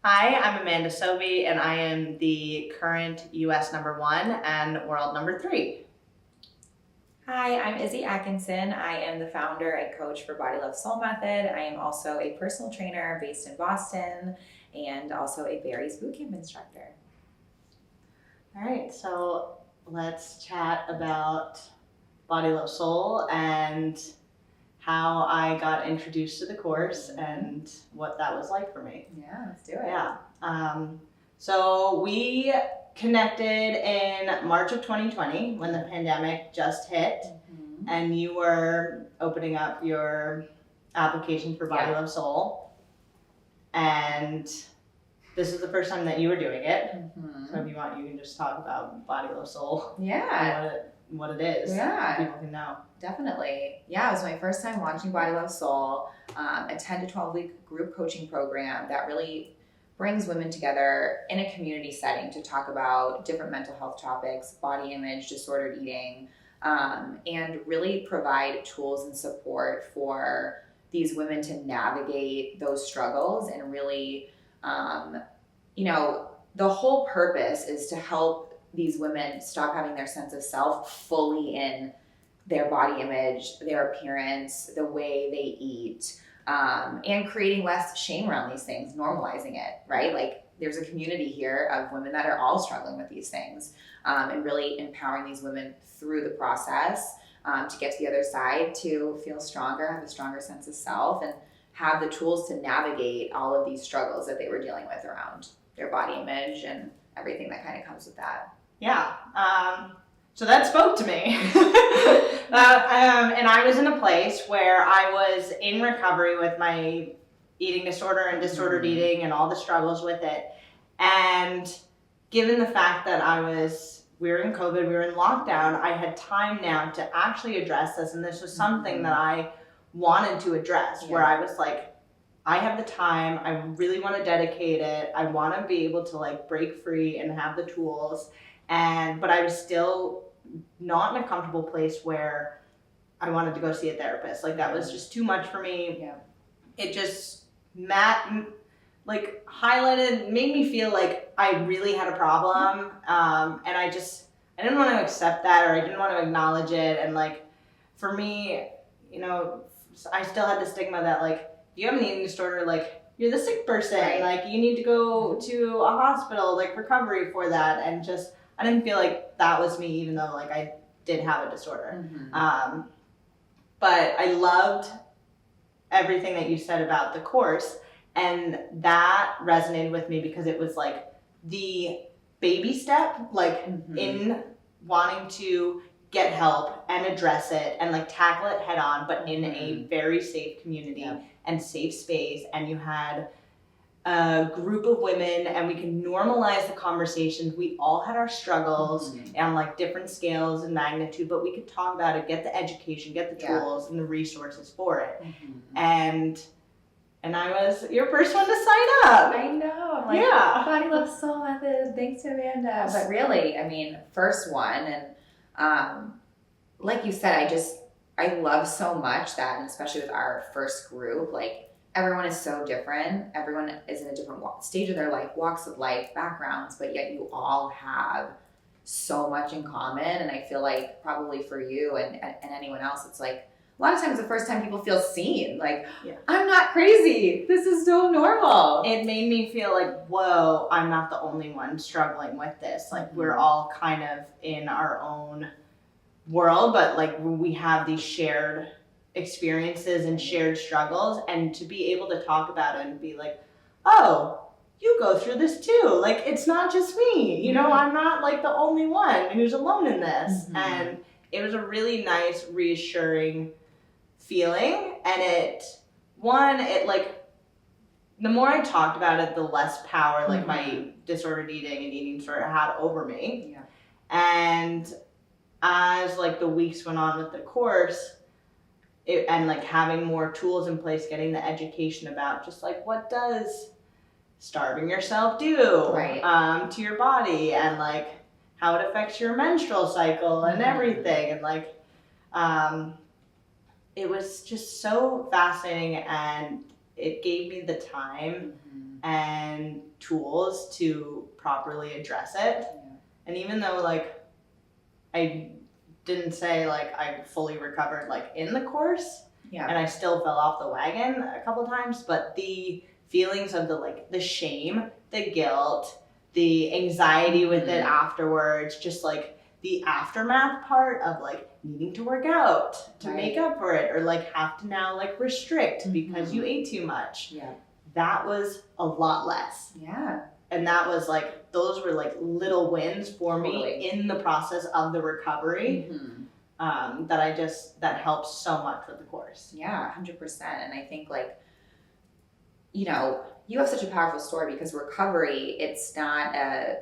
Hi, I'm Amanda Sobhy, and I am the current US #1 and world #3. Hi, I'm Izzy Atkinson. I am the founder and coach for BodyLoveSoul Method. I am also a personal trainer based in Boston and also a Barry's Bootcamp instructor. All right, so let's chat about BodyLoveSoul and how I got introduced to the course and what that was like for me. Yeah, let's do it. Yeah. So we connected in March of 2020 when the pandemic just hit, and you were opening up your application for BodyLoveSoul, and this is the first time that you were doing it. So if you want, you can just talk about BodyLoveSoul. Yeah. And what it is. Yeah. So people can know. Definitely. Yeah, it was my first time launching BodyLoveSoul, a 10 to 12 week group coaching program that really brings women together in a community setting to talk about different mental health topics, body image, disordered eating, and really provide tools and support for these women to navigate those struggles and really, the whole purpose is to help these women stop having their sense of self fully in their body image, their appearance, the way they eat, and creating less shame around these things, normalizing it, right? Like there's a community here of women that are all struggling with these things, and really empowering these women through the process to get to the other side, to feel stronger, have a stronger sense of self, and have the tools to navigate all of these struggles that they were dealing with around their body image and everything that kind of comes with that. Yeah. So that spoke to me. And I was in a place where I was in recovery with my eating disorder and disordered eating and all the struggles with it. And given the fact that we were in COVID, we were in lockdown, I had time now to actually address this. And this was something that I wanted to address, where I was like, I have the time, I really want to dedicate it. I want to be able to like break free and have the tools. But I was still not in a comfortable place where I wanted to go see a therapist. Like that was just too much for me. Yeah. It just highlighted, made me feel like I really had a problem. And I didn't want to accept that, or I didn't want to acknowledge it. And like, for me, I still had the stigma that like, if you have an eating disorder, like you're the sick person, right. Like you need to go to a hospital, like recovery for that. And just, I didn't feel like that was me, even though like I did have a disorder. But I loved everything that you said about the course, and that resonated with me because it was like the baby step, like in wanting to get help and address it and like tackle it head on, but in a very safe community and safe space. And you had a group of women, and we can normalize the conversations. We all had our struggles on like different scales and magnitude, but we could talk about it, get the education, get the tools and the resources for it. And I was your first one to sign up. I know. I'm like, BodyLoveSoul Method. Thanks to Amanda. But really, I mean, first one, and like you said, I love so much that, and especially with our first group, like everyone is so different. Everyone is in a different stage of their life, walks of life, backgrounds, but yet you all have so much in common. And I feel like probably for you and anyone else, it's like a lot of times the first time people feel seen, like, I'm not crazy. This is so normal. It made me feel like, whoa, I'm not the only one struggling with this. Like we're all kind of in our own world, but like we have these shared experiences and shared struggles, and to be able to talk about it and be like, oh, you go through this too. Like it's not just me, I'm not like the only one who's alone in this. And it was a really nice, reassuring feeling. And it like, the more I talked about it, the less power like my disordered eating and eating disorder had over me. And as like the weeks went on with the course, and like having more tools in place, getting the education about just like what does starving yourself do to your body, and like how it affects your menstrual cycle and everything. And like it was just so fascinating, and it gave me the time and tools to properly address it. And even though like I didn't say like I fully recovered like in the course, and I still fell off the wagon a couple times, but the feelings of the shame, the guilt, the anxiety with it afterwards, just like the aftermath part of like needing to work out to make up for it, or like have to now like restrict because you ate too much. That was a lot less. And that was like, those were like little wins for me in the process of the recovery. That helps so much with the course. 100%. And I think like, you know, you have such a powerful story because recovery, it's not a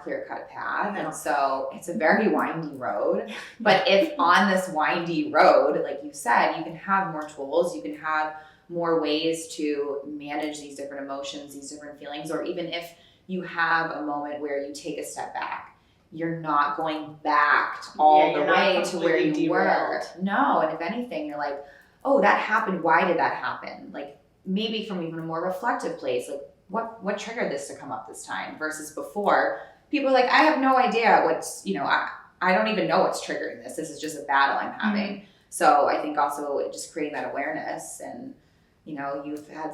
clear-cut path. And so it's a very windy road. But if on this windy road, like you said, you can have more tools, you can have more ways to manage these different emotions, these different feelings, or even if you have a moment where you take a step back, you're not going back all the way to where you were. No, and if anything, you're like, oh, that happened. Why did that happen? Like maybe from even a more reflective place, like what triggered this to come up this time versus before. People are like, I have no idea what's, I don't even know what's triggering this. This is just a battle I'm having. So I think also just creating that awareness and, you've had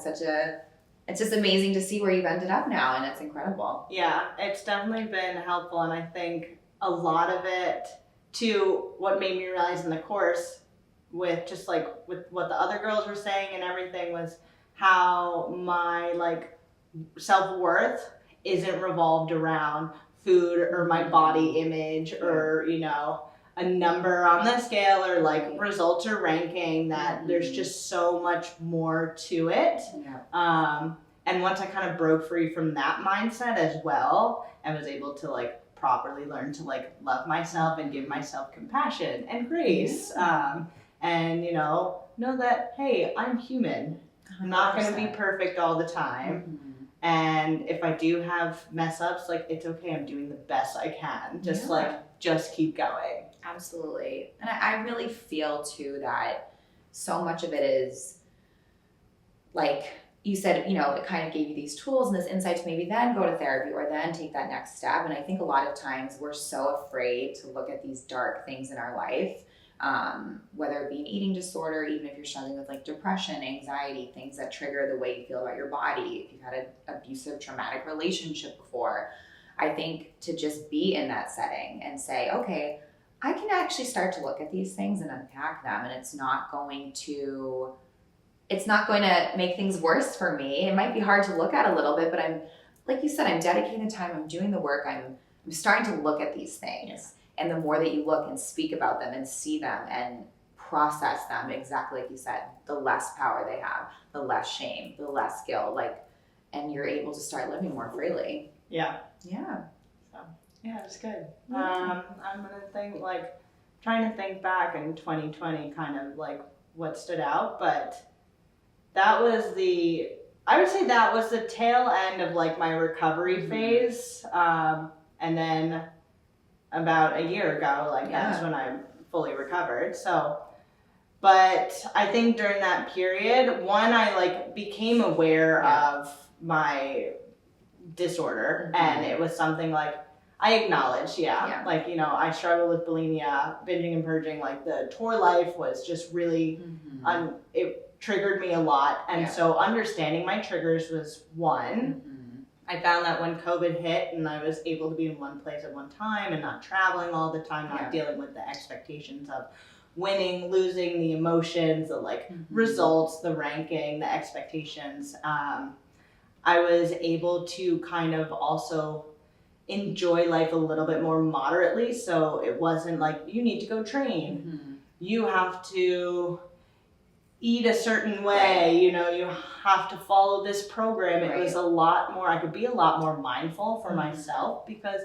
it's just amazing to see where you've ended up now, and it's incredible. Yeah, it's definitely been helpful, and I think a lot of it, too, what made me realize in the course with just like with what the other girls were saying and everything was how my like self-worth isn't revolved around food or my body image or, a number on the scale or like results or ranking, that there's just so much more to it. And once I kind of broke free from that mindset as well and was able to like properly learn to like love myself and give myself compassion and grace, and know that, hey, I'm human. I'm not going to be perfect all the time. And if I do have mess ups, like it's okay. I'm doing the best I can. Just keep going. Absolutely. And I really feel too that so much of it is like you said, it kind of gave you these tools and this insight to maybe then go to therapy or then take that next step. And I think a lot of times we're so afraid to look at these dark things in our life, whether it be an eating disorder, even if you're struggling with like depression, anxiety, things that trigger the way you feel about your body, if you've had an abusive, traumatic relationship before. I think to just be in that setting and say, okay, I can actually start to look at these things and unpack them, and it's not going to make things worse for me. It might be hard to look at a little bit, but I'm, like you said, I'm dedicating the time, I'm doing the work, I'm starting to look at these things. And the more that you look and speak about them and see them and process them, exactly like you said, the less power they have, the less shame, the less guilt, and you're able to start living more freely. Yeah, it's good. I'm gonna trying to think back in 2020, kind of like what stood out, but I would say that was the tail end of like my recovery phase. And then about a year ago, that's when I fully recovered. So, but I think during that period, one, I became aware of my disorder, and it was something I acknowledged, I struggled with bulimia, binging and purging, the tour life was just really, it triggered me a lot. And so understanding my triggers was one. I found that when COVID hit and I was able to be in one place at one time and not traveling all the time, not dealing with the expectations of winning, losing, the emotions, the results, the ranking, the expectations, I was able to kind of also enjoy life a little bit more moderately. So it wasn't you need to go train. You have to eat a certain way, you have to follow this program. It was a lot more, I could be a lot more mindful for myself because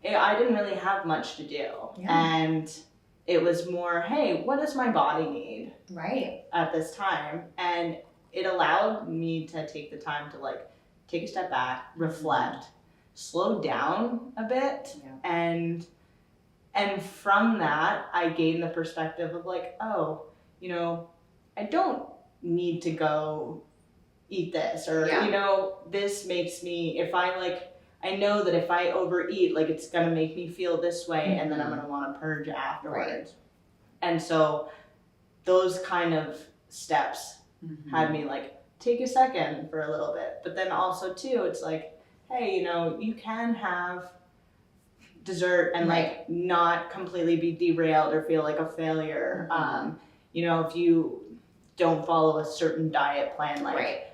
I didn't really have much to do. And it was more, hey, what does my body need at this time? And it allowed me to take the time to take a step back, reflect, slow down a bit. And from that, I gained the perspective of I don't need to go eat this, or this makes me, if I know that if I overeat, like it's gonna make me feel this way, and then I'm gonna want to purge afterwards. Right. And so those kind of steps had me like take a second for a little bit. But then also too, it's like, hey, you can have dessert and like not completely be derailed or feel like a failure. If you don't follow a certain diet plan, like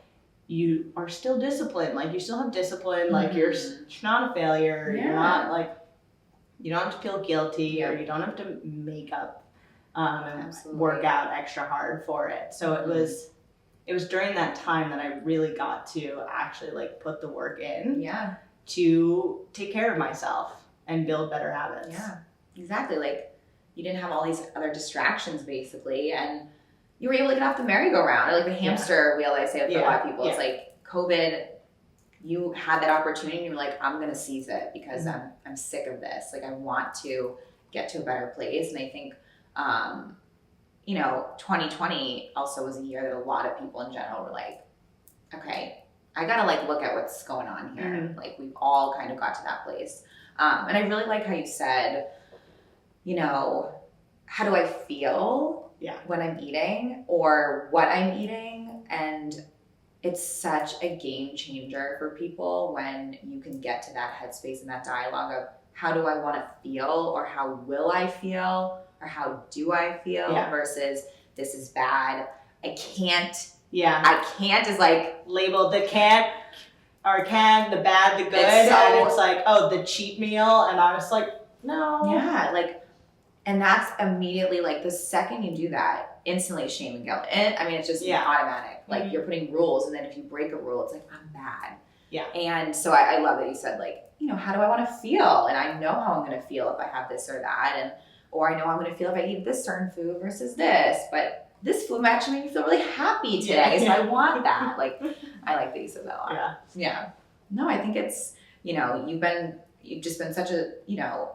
you are still disciplined, like you still have discipline, like you're not a failure. You're not like, you don't have to feel guilty, or you don't have to make up and work out extra hard for it. So it was during that time that I really got to actually like put the work in to take care of myself and build better habits. Yeah, exactly. Like you didn't have all these other distractions basically, and you were able to get off the merry-go-round, or like the hamster wheel I say for a lot of people. It's like COVID, you had that opportunity and you were like, I'm going to seize it because I'm sick of this. Like I want to get to a better place. And I think, 2020 also was a year that a lot of people in general were like, okay, I got to like look at what's going on here. Like we've all kind of got to that place. And I really like how you said, how do I feel when I'm eating or what I'm eating? And it's such a game changer for people when you can get to that headspace and that dialogue of how do I want to feel, or how will I feel, or how do I feel versus this is bad. I can't is like labeled the can't or can, the bad, the good. And it's like, oh, the cheat meal. And I was like, no. Yeah. Like, and that's immediately like the second you do that, instantly shame and guilt. And I mean, it's just automatic. Like you're putting rules, and then if you break a rule, it's like, I'm bad. Yeah. And so I love that you said like, how do I want to feel? And I know how I'm going to feel if I have this or that. Or I know I'm going to feel if I eat this certain food versus this. But this food actually made me feel really happy today. So I want that. Like, I like that you said that a lot. Yeah. No, I think it's, you've just been such a,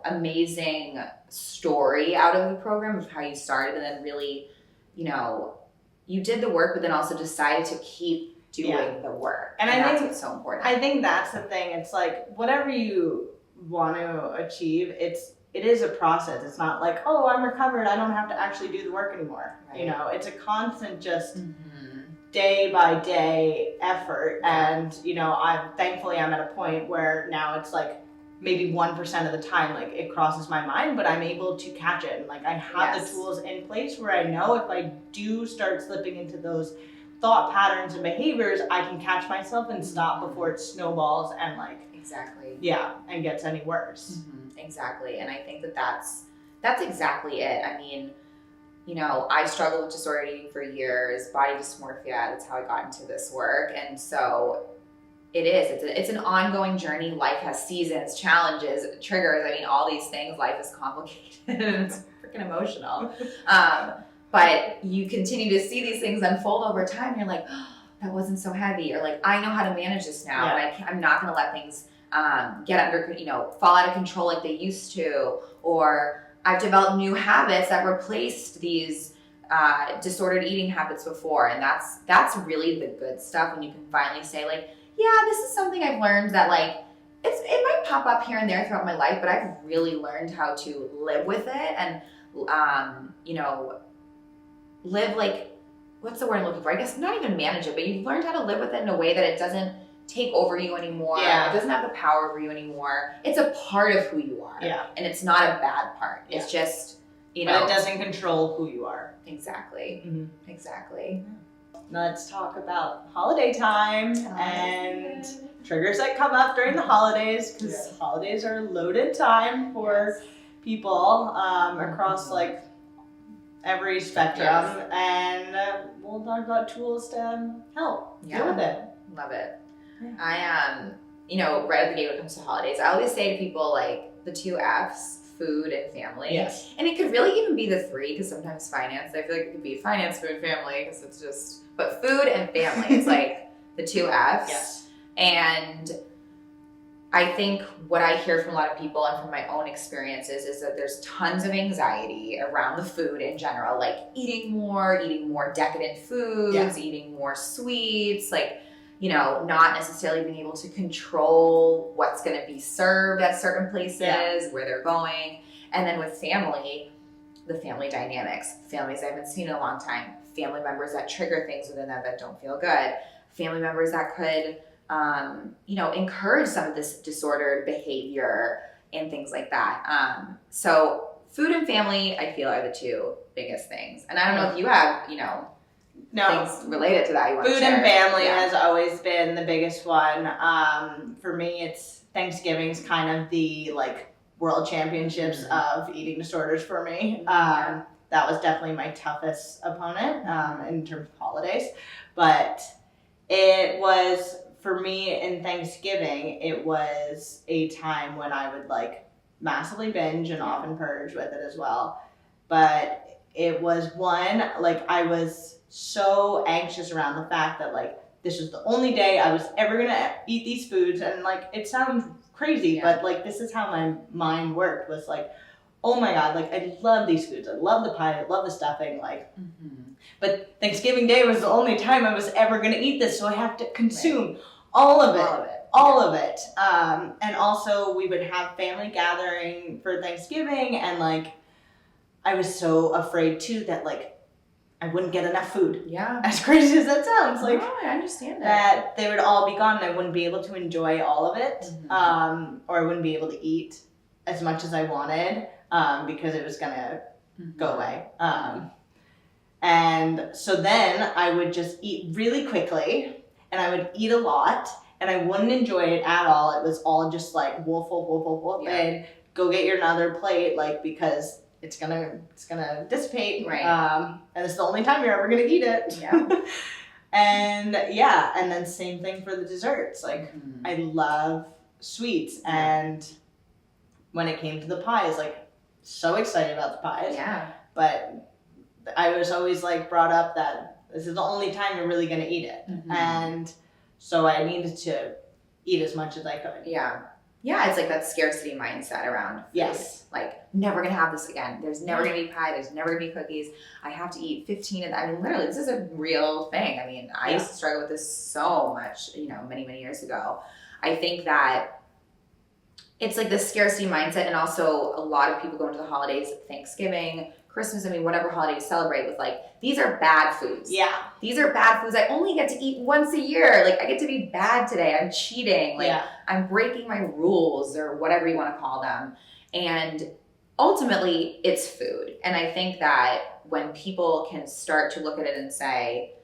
amazing story out of the program of how you started, and then really, you did the work, but then also decided to keep doing the work. And I think that's so important. I think that's the thing. It's like, whatever you want to achieve, it is a process. It's not like, oh, I'm recovered, I don't have to actually do the work anymore. Right. It's a constant just day by day effort. And, thankfully I'm at a point where now it's like maybe 1% of the time, like it crosses my mind, but I'm able to catch it. And like I have the tools in place where I know if I do start slipping into those thought patterns and behaviors, I can catch myself and stop before it snowballs and like and gets any worse. Exactly. And I think that's exactly it. I mean, I struggled with disordered eating for years, body dysmorphia. That's how I got into this work. And so it's an ongoing journey. Life has seasons, challenges, triggers. I mean, all these things. Life is complicated and it's freaking emotional. But you continue to see these things unfold over time. You're like, oh, that wasn't so heavy. Or like, I know how to manage this now. And I'm not going to let things get under, fall out of control like they used to. Or I've developed new habits that replaced these disordered eating habits before. And that's really the good stuff when you can finally say like, yeah, this is something I've learned that like, it might pop up here and there throughout my life, but I've really learned how to live with it and, live like, what's the word I'm looking for? I guess not even manage it, but you've learned how to live with it in a way that it doesn't take over you anymore. Yeah. It doesn't have the power over you anymore. It's a part of who you are. Yeah. And it's not a bad part. Yeah. It's just, but it doesn't control who you are. Exactly. Exactly. Let's talk about holiday time and triggers that come up during the holidays, because holidays are loaded time for people across like every spectrum, and we'll talk about tools to help deal with it. Love it. I right at the gate when it comes to holidays, I always say to people like the 2 F's, food and family. Yes. And it could really even be the 3, because sometimes finance, I feel like it could be finance, food, family, because it's just, but food and family, it's like the 2 F's. Yes. And I think what I hear from a lot of people and from my own experiences is that there's tons of anxiety around the food in general, like eating more decadent foods, eating more sweets, like, you know, not necessarily being able to control what's going to be served at certain places, where they're going. And then with family, the family dynamics, families I haven't seen in a long time, family members that trigger things within them that don't feel good, family members that could, you know, encourage some of this disordered behavior and things like that. So food and family, I feel, are the two biggest things. And I don't know if you have, you know, things related to that you want to share. Food and family has always been the biggest one. For me, it's Thanksgiving's kind of the like world championships of eating disorders for me. That was definitely my toughest opponent in terms of holidays. But it was, for me in Thanksgiving, it was a time when I would like massively binge and often purge with it as well. But it was one, like I was so anxious around the fact that like this was the only day I was ever gonna eat these foods, and like it sounds crazy, but like this is how my mind worked, was like, oh my God, like I love these foods, I love the pie, I love the stuffing, like but Thanksgiving Day was the only time I was ever gonna eat this, so I have to consume all of it. And also we would have family gathering for Thanksgiving, and like I was so afraid too that like I wouldn't get enough food. Yeah. As crazy as that sounds, like I understand that they would all be gone and I wouldn't be able to enjoy all of it, or I wouldn't be able to eat as much as I wanted, because it was gonna go away. And so then I would just eat really quickly, and I would eat a lot, and I wouldn't enjoy it at all. It was all just like wolf, and go get your another plate, like, because it's gonna dissipate, right? And it's the only time you're ever gonna eat it. And then same thing for the desserts. Like I love sweets, and when it came to the pies, like so excited about the pies. But I was always like brought up that this is the only time you're really gonna eat it, and so I needed to eat as much as I could. Yeah, it's like that scarcity mindset around food. Like, never gonna have this again. There's never gonna be pie. There's never gonna be cookies. I have to eat 15 of them. I mean, literally, this is a real thing. I mean, I used to struggle with this so much, you know, many, many years ago. I think that it's like the scarcity mindset, and also a lot of people go into the holidays, Thanksgiving, Christmas, I mean, whatever holiday you celebrate with, like, these are bad foods. These are bad foods I only get to eat once a year. Like, I get to be bad today. I'm cheating. Like, I'm breaking my rules, or whatever you want to call them. And ultimately, it's food. And I think that when people can start to look at it and say,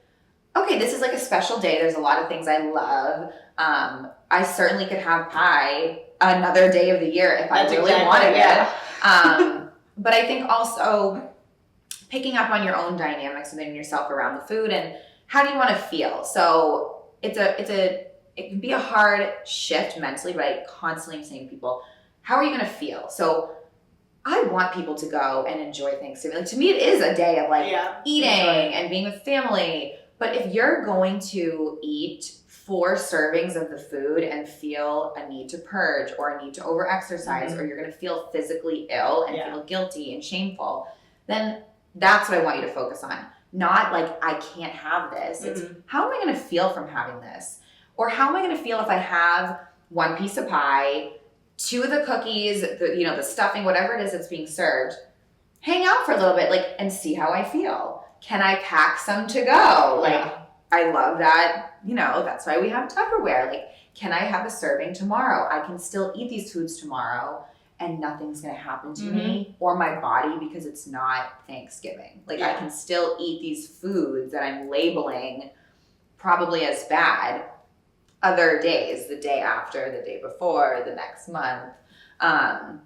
okay, this is like a special day. There's a lot of things I love. I certainly could have pie another day of the year if I really wanted it. But I think also picking up on your own dynamics within yourself around the food, and how do you want to feel? So it can be a hard shift mentally, but I constantly am saying to people, how are you going to feel? So I want people to go and enjoy Thanksgiving. Like, to me, it is a day of like eating and being with family. But if you're going to eat 4 servings of the food and feel a need to purge, or a need to overexercise, or you're going to feel physically ill and feel guilty and shameful, then that's what I want you to focus on. Not like, I can't have this. It's, how am I going to feel from having this? Or how am I going to feel if I have 1 piece of pie, 2 of the cookies, the stuffing, whatever it is that's being served, hang out for a little bit, like, and see how I feel. Can I pack some to go? Like, I love that. That's why we have Tupperware. Like, can I have a serving tomorrow? I can still eat these foods tomorrow, and nothing's going to happen to me or my body, because it's not Thanksgiving. Like, I can still eat these foods that I'm labeling probably as bad other days, the day after, the day before, the next month. And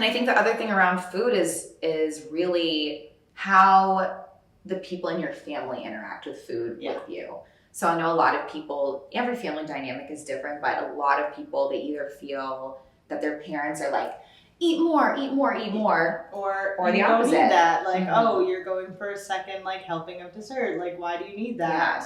I think the other thing around food is really how the people in your family interact with food with you. So I know a lot of people, every family dynamic is different, but a lot of people, they either feel that their parents are like, eat more, eat more, eat more. Or the opposite. Need that. Like, oh, you're going for a second, like, helping of dessert. Like, why do you need that?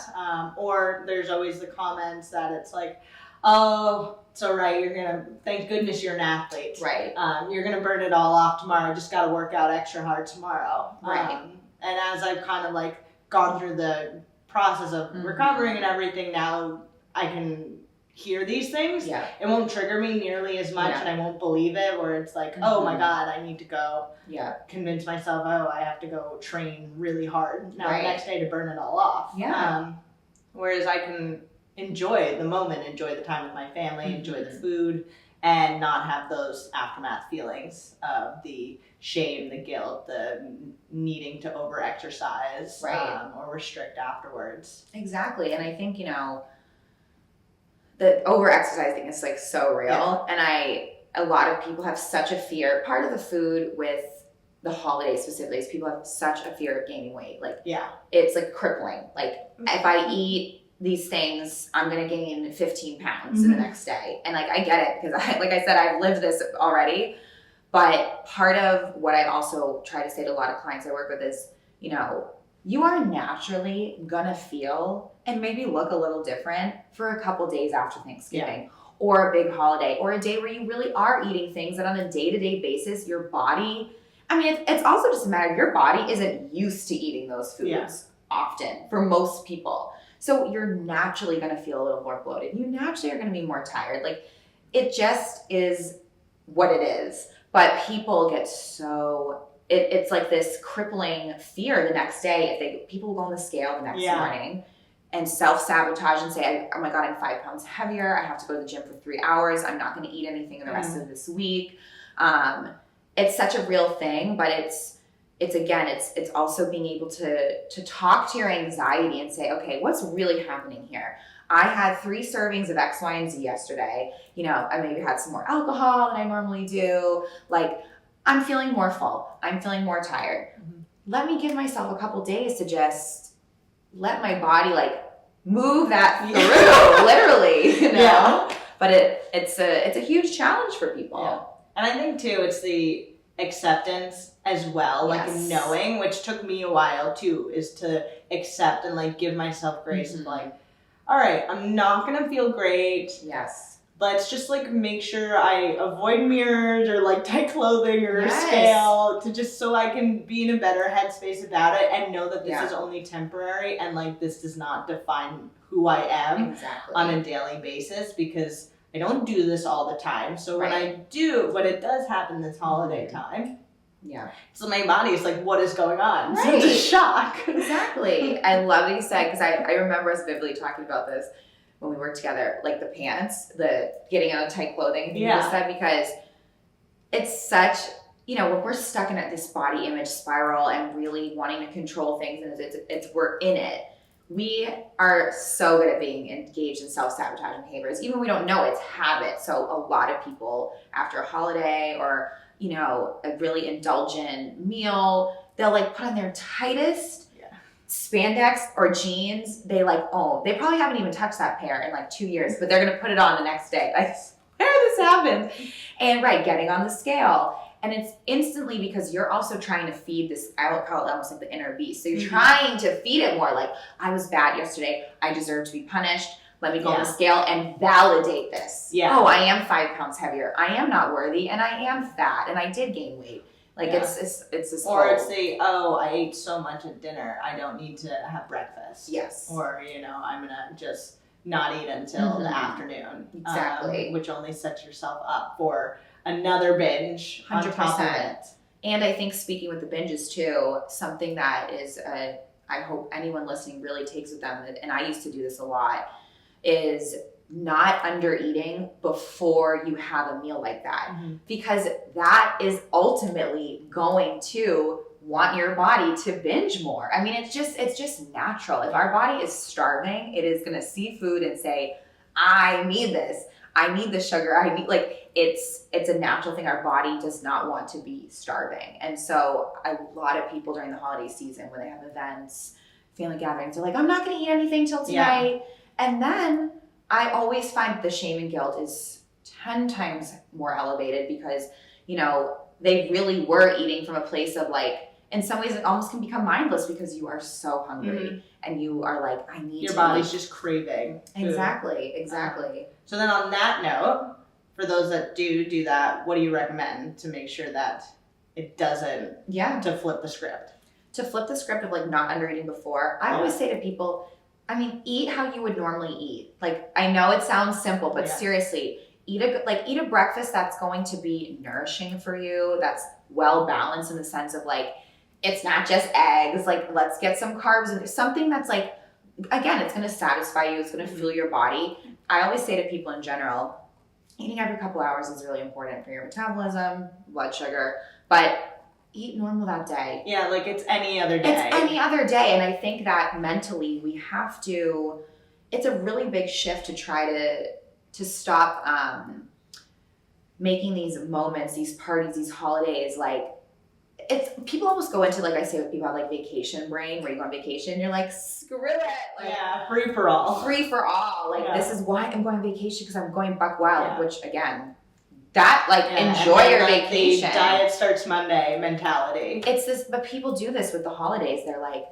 Or there's always the comments that it's like, oh, it's all right. Thank goodness you're an athlete. Right. You're going to burn it all off tomorrow. Just got to work out extra hard tomorrow. Right. And as I've kind of like gone through the process of recovering and everything, now I can hear these things. Yeah. It won't trigger me nearly as much and I won't believe it, where it's like, oh my God, I need to go convince myself, oh, I have to go train really hard now the next day to burn it all off. Yeah. Whereas I can enjoy the moment, enjoy the time with my family, enjoy the food, and not have those aftermath feelings of the shame, the guilt, the needing to over-exercise or restrict afterwards. Exactly. And I think, the over-exercising is like so real. And a lot of people have such a fear. Part of the food with the holidays specifically is people have such a fear of gaining weight. Like, it's like crippling. Like, if I eat these things, I'm going to gain 15 pounds in the next day. And like, I get it because like I said, I've lived this already. But part of what I also try to say to a lot of clients I work with is, you are naturally gonna feel and maybe look a little different for a couple days after Thanksgiving or a big holiday or a day where you really are eating things that on a day-to-day basis, your body, it's also just a matter of your body isn't used to eating those foods often for most people. So you're naturally gonna feel a little more bloated. You naturally are gonna be more tired. Like, it just is what it is. But people get so... It's like this crippling fear the next day. If people go on the scale the next morning and self-sabotage and say, oh my God, I'm 5 pounds heavier. I have to go to the gym for 3 hours. I'm not going to eat anything the rest of this week. It's such a real thing, but it's also being able to talk to your anxiety and say, okay, what's really happening here? I had 3 servings of X, Y, and Z yesterday. I maybe had some more alcohol than I normally do. Like, I'm feeling more full. I'm feeling more tired. Let me give myself a couple days to just let my body like move that through, literally, But it's a huge challenge for people. Yeah. And I think too, it's the acceptance as well, like knowing, which took me a while too, is to accept and like give myself grace of like, all right, I'm not gonna feel great. Let's just like make sure I avoid mirrors or like tight clothing or a scale to just so I can be in a better headspace about it and know that this is only temporary and like this does not define who I am on a daily basis, because I don't do this all the time. So when it does happen this holiday time, so my body is like, what is going on? So it's a shock. Exactly. I love what you said, because I remember us vividly talking about this when we worked together, like the pants, the getting out of tight clothing, you just said, because it's such, when we're stuck in this body image spiral and really wanting to control things, and we're in it, we are so good at being engaged in self-sabotaging behaviors. Even when we don't know, it's habit. So a lot of people, after a holiday or, a really indulgent meal, they'll like put on their tightest spandex or jeans. They probably haven't even touched that pair in like 2 years, but they're going to put it on the next day. I swear this happened. And getting on the scale. And it's instantly, because you're also trying to feed this, I would call it almost like the inner beast. So you're trying to feed it more like, I was bad yesterday. I deserve to be punished. Let me go on the scale and validate this. Oh, I am 5 pounds heavier. I am not worthy, and I am fat, and I did gain weight. Like it's this or whole... it's I ate so much at dinner, I don't need to have breakfast. Or I'm gonna just not eat until the afternoon. Exactly. Which only sets yourself up for another binge 100%. On top of it. And I think, speaking with the binges too, something that is I hope anyone listening really takes with them, and I used to do this a lot, is not under eating before you have a meal like that, because that is ultimately going to want your body to binge more. It's just natural. If our body is starving, it is going to see food and say, I need this. I need the sugar. I need, it's a natural thing. Our body does not want to be starving. And so a lot of people during the holiday season, when they have events, family gatherings, they're like, I'm not going to eat anything till tonight. And then I always find the shame and guilt is 10 times more elevated, because, they really were eating from a place of in some ways it almost can become mindless because you are so hungry and you are like, I need your to body's eat. just craving food. Exactly. So then on that note, for those that do that, what do you recommend to make sure that it doesn't, to flip the script? To flip the script of like not under eating before, I always say to people, I mean, eat how you would normally eat. Like, I know it sounds simple, but seriously, eat a breakfast that's going to be nourishing for you, that's well balanced in the sense of like, it's not just eggs, like let's get some carbs and something that's like, again, it's going to satisfy you, it's going to fuel your body. I always say to people in general, eating every couple hours is really important for your metabolism, blood sugar, but eat normal that day. Yeah, like it's any other day. It's any other day. And I think that mentally we have to, it's a really big shift to try to stop making these moments, these parties, these holidays, like it's, people almost go into, like I say with people have like vacation brain, where you go on vacation, you're like, screw it. Like, free for all. Free for all. Like this is why I'm going on vacation, because I'm going buck wild, which again, that like enjoy your vacation. Diet starts Monday mentality. It's this, but people do this with the holidays. They're like,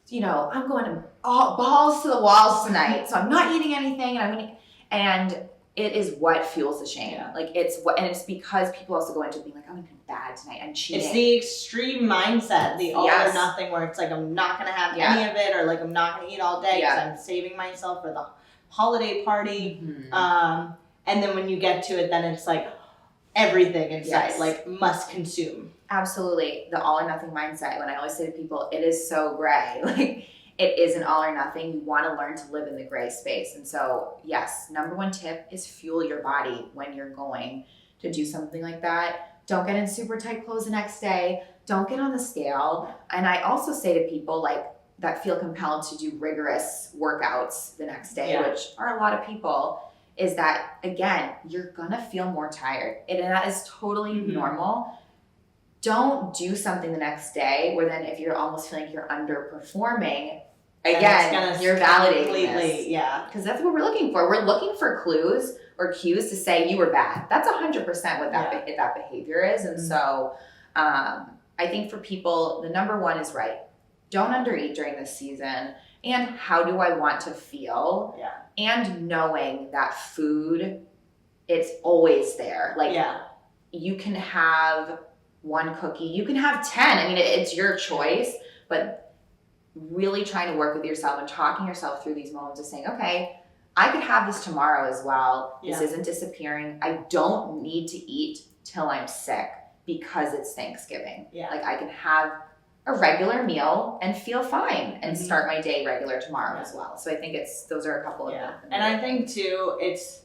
you know, I'm going to balls to the walls tonight, so I'm not eating anything, and it is what fuels the shame. Like it's what, and it's because people also go into being like, I'm gonna be bad tonight, I'm cheating. It's the extreme mindset, the all or nothing, where it's like I'm not gonna have any of it, or like I'm not gonna eat all day because I'm saving myself for the holiday party. And then when you get to it, then it's like everything in sight, like must consume. Absolutely, the all or nothing mindset. When I always say to people, it is so gray. Like it is an all or nothing. You want to learn to live in the gray space. And so, yes, number one tip is fuel your body when you're going to do something like that. Don't get in super tight clothes the next day. Don't get on the scale. And I also say to people like that feel compelled to do rigorous workouts the next day, which are a lot of people, is that, again, you're gonna feel more tired. And that is totally normal. Don't do something the next day where then if you're almost feeling like you're underperforming, again, you're validating this. Because that's what we're looking for. We're looking for clues or cues to say you were bad. That's 100% what that behavior is. And so I think for people, the number one is don't undereat during this season. And how do I want to feel? And knowing that food, it's always there. Like you can have one cookie, you can have 10. I mean, it's your choice, but really trying to work with yourself and talking yourself through these moments of saying, okay, I could have this tomorrow as well. This isn't disappearing. I don't need to eat till I'm sick because it's Thanksgiving. Like I can have a regular meal and feel fine and start my day regular tomorrow as well. So I think those are a couple of them. And I think too, it's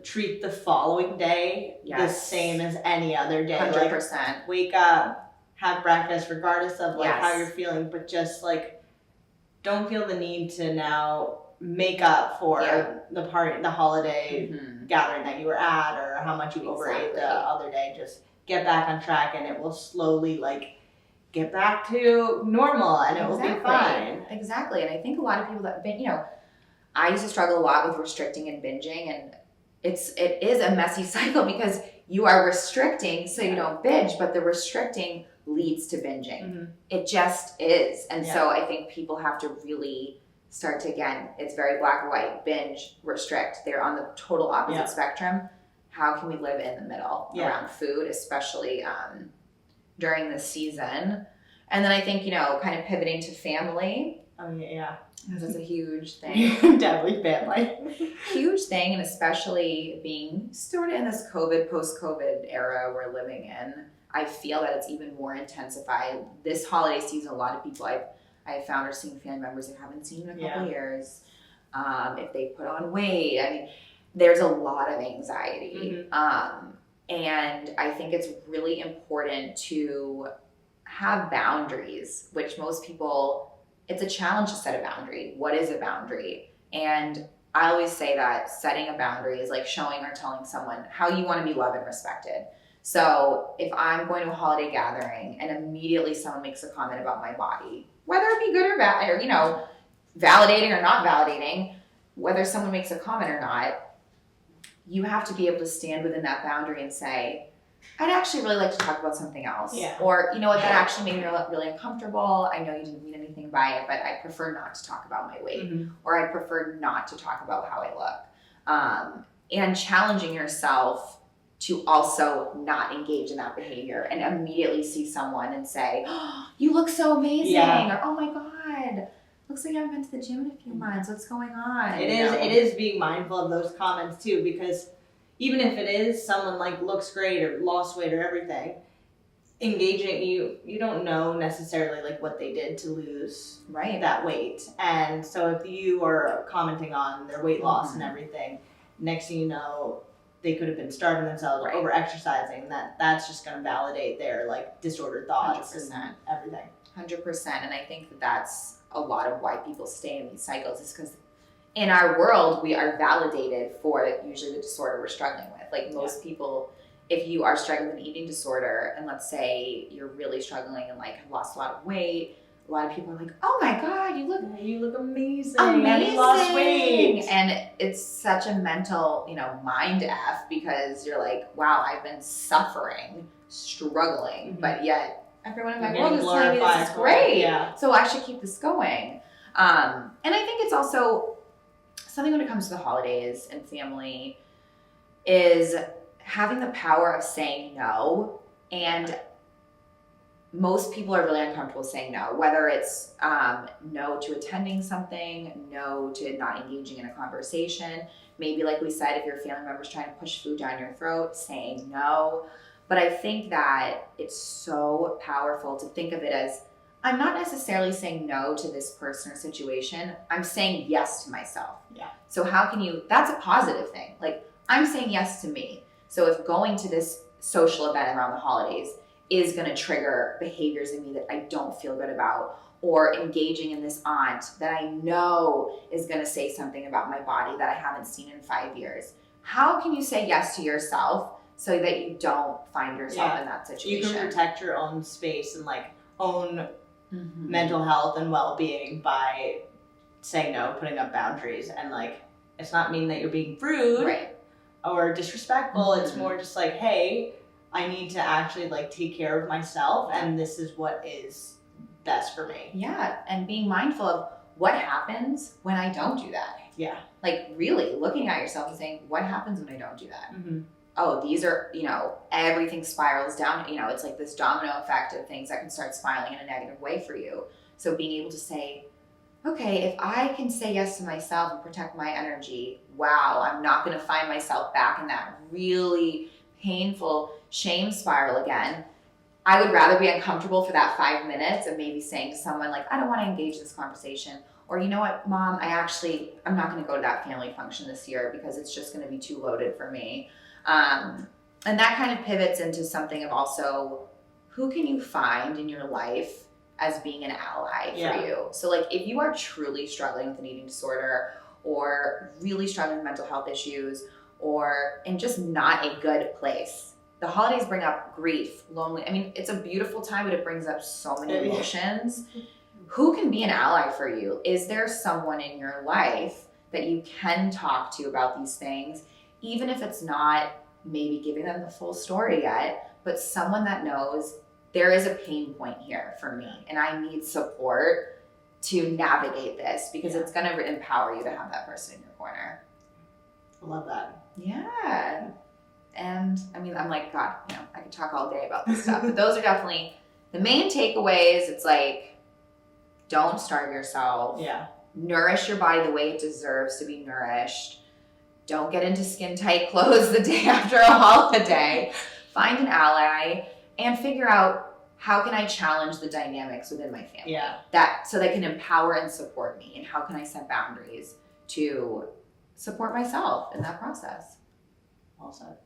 treat the following day the same as any other day. 100%. Like, wake up, have breakfast, regardless of like how you're feeling, but just like don't feel the need to now make up for the party, the holiday gathering that you were at, or how much you overate the other day. Just get back on track, and it will slowly like get back to normal, and it will be fine. Exactly. And I think a lot of people that, you know, I used to struggle a lot with restricting and binging, and it is a messy cycle because you are restricting so you don't binge, but the restricting leads to binging. It just is. And so I think people have to really start to, again, it's very black and white, binge, restrict. They're on the total opposite spectrum. How can we live in the middle around food, especially during this season? And then I think, you know, kind of pivoting to family. That's a huge thing. Definitely family. Huge thing, and especially being sort of in this post-COVID era we're living in, I feel that it's even more intensified. This holiday season, a lot of people I've found are seeing family members they haven't seen in a couple years. If they put on weight, I mean, there's a lot of anxiety. And I think it's really important to have boundaries, which most people, it's a challenge to set a boundary. What is a boundary? And I always say that setting a boundary is like showing or telling someone how you want to be loved and respected. So if I'm going to a holiday gathering and immediately someone makes a comment about my body, whether it be good or bad, or, you know, validating or not validating, whether someone makes a comment or not, you have to be able to stand within that boundary and say, I'd actually really like to talk about something else. Yeah. Or, you know what, that actually made me really uncomfortable. I know you didn't mean anything by it, but I prefer not to talk about my weight. Or I prefer not to talk about how I look. And challenging yourself to also not engage in that behavior and immediately see someone and say, oh, you look so amazing. Or, oh my God, looks like I haven't been to the gym in a few months. What's going on? It is being mindful of those comments too, because even if it is someone like looks great or lost weight or everything, engaging, you don't know necessarily like what they did to lose that weight. And so if you are commenting on their weight loss and everything, next thing you know, they could have been starving themselves or over exercising. That's just going to validate their like disordered thoughts 100%. and everything. 100%. And I think that's a lot of why people stay in these cycles, is because in our world, we are validated for usually the disorder we're struggling with. Like most people, if you are struggling with an eating disorder, and let's say you're really struggling and like have lost a lot of weight, a lot of people are like, oh my God, you look amazing. And you lost weight. And it's such a mental, mind F, because you're like, wow, I've been suffering, struggling, but yet everyone in my world is telling me this is great. Yeah. So I should keep this going. And I think it's also something when it comes to the holidays and family is having the power of saying no. And most people are really uncomfortable saying no, whether it's no to attending something, no to not engaging in a conversation. Maybe like we said, if your family member's trying to push food down your throat, saying no. But I think that it's so powerful to think of it as, I'm not necessarily saying no to this person or situation. I'm saying yes to myself. Yeah. So how can that's a positive thing. Like, I'm saying yes to me. So if going to this social event around the holidays is going to trigger behaviors in me that I don't feel good about, or engaging in this aunt that I know is going to say something about my body that I haven't seen in 5 years, how can you say yes to yourself so that you don't find yourself in that situation? You can protect your own space and like own mental health and well-being by saying no, putting up boundaries. And like, it's not mean that you're being rude or disrespectful. It's more just like, hey, I need to actually like take care of myself, and this is what is best for me. Yeah. And being mindful of what happens when I don't do that. Yeah. Like really looking at yourself and saying, what happens when I don't do that? Oh, these are, everything spirals down. It's like this domino effect of things that can start spiraling in a negative way for you. So being able to say, okay, if I can say yes to myself and protect my energy, wow, I'm not going to find myself back in that really painful shame spiral again. I would rather be uncomfortable for that 5 minutes of maybe saying to someone like, I don't want to engage in this conversation. Or, you know what, Mom, I'm not going to go to that family function this year because it's just going to be too loaded for me. And that kind of pivots into something of also, who can you find in your life as being an ally for you? So like, if you are truly struggling with an eating disorder, or really struggling with mental health issues, or in just not a good place, the holidays bring up grief, lonely. I mean, it's a beautiful time, but it brings up so many emotions. Who can be an ally for you? Is there someone in your life that you can talk to about these things, even if it's not maybe giving them the full story yet, but someone that knows there is a pain point here for me and I need support to navigate this, because it's going to empower you to have that person in your corner. I love that. Yeah. And I mean, I'm like, God, I could talk all day about this stuff, but those are definitely the main takeaways. It's like, don't starve yourself. Yeah. Nourish your body the way it deserves to be nourished. Don't get into skin tight clothes the day after a holiday. Find an ally and figure out, how can I challenge the dynamics within my family? Yeah. So they can empower and support me, and how can I set boundaries to support myself in that process? Well said.